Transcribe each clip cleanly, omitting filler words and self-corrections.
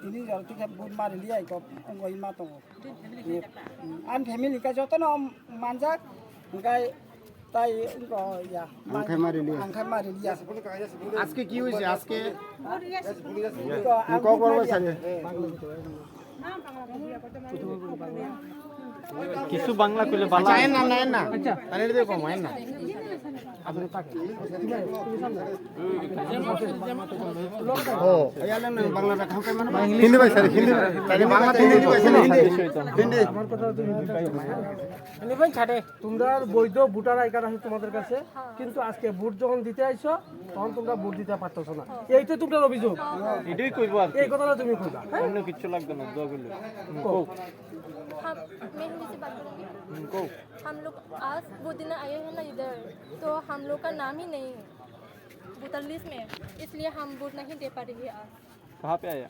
ini jauh tiga bulan mari dia ikut enggak ima tong an family ka joto no manjak enggak তাই ইয়া আংখাই মারি দিয়া আজকে কি হয়েছে আজকে কিছু বাংলা কইলে ভালো আইন না আইন না আরে দিয়ে কম আইন না ও আইলেন না বাংলাটা খাওয়াই মানে হিন্দি ভাই স্যার হিন্দি তাই বাংলা হিন্দি ভাই হিন্দি আমার কথা তুমি এনে ভাই ছাড়ে তোমরা বৈধ ভোটার আই কার্ড আছে তোমাদের কাছে কিন্তু আজকে ভোট যখন দিতে আইছো তখন তোমরা ভোট দিতে পারতেছো না এইটাই তোমার অভিযোগ এটাই কইবো আর এই কথাটা তুমি কইবা অন্য কিছু লাগবে না দোয়া করলে मैं हिंदी से बात करूँगी। কও हम लोग आज वो दिन आए हैं ना इधर, तो हम लोग का नाम ही नहीं है वोटर लिस्ट में, इसलिए हम वोट नहीं दे पा रहे हैं आज। कहाँ पे आया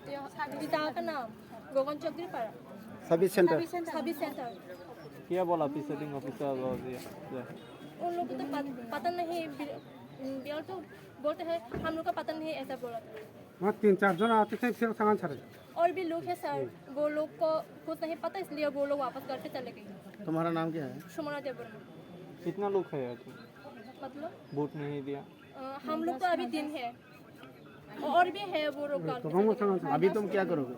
तो पिता का नाम गोगन चौधरी पारा সার্ভিস সেন্টার सर्विस सेंटर। क्या बोला प्रिसाइडिंग ऑफिसर और ये उन लोग को तो पता नहीं, बिहार तो बोलते हैं हम लोग का पता नहीं, ऐसा बोला था। আমার 3-4 জন आते थे फिर सामान ছাড়ে और भी लोग हैं सर, वो लोग को कुछ नहीं पता, इसलिए वो लोग वापस करके चले गए। तुम्हारा नाम क्या है सुमना देवबर्मा। कितना लोग है यार मतलब वोट नहीं दिया हम लोग का अभी दिन है और भी है वो लोग का। अभी तुम क्या करोगे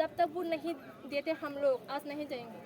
जब तक वो नहीं देते हम लोग आज नहीं जाएंगे।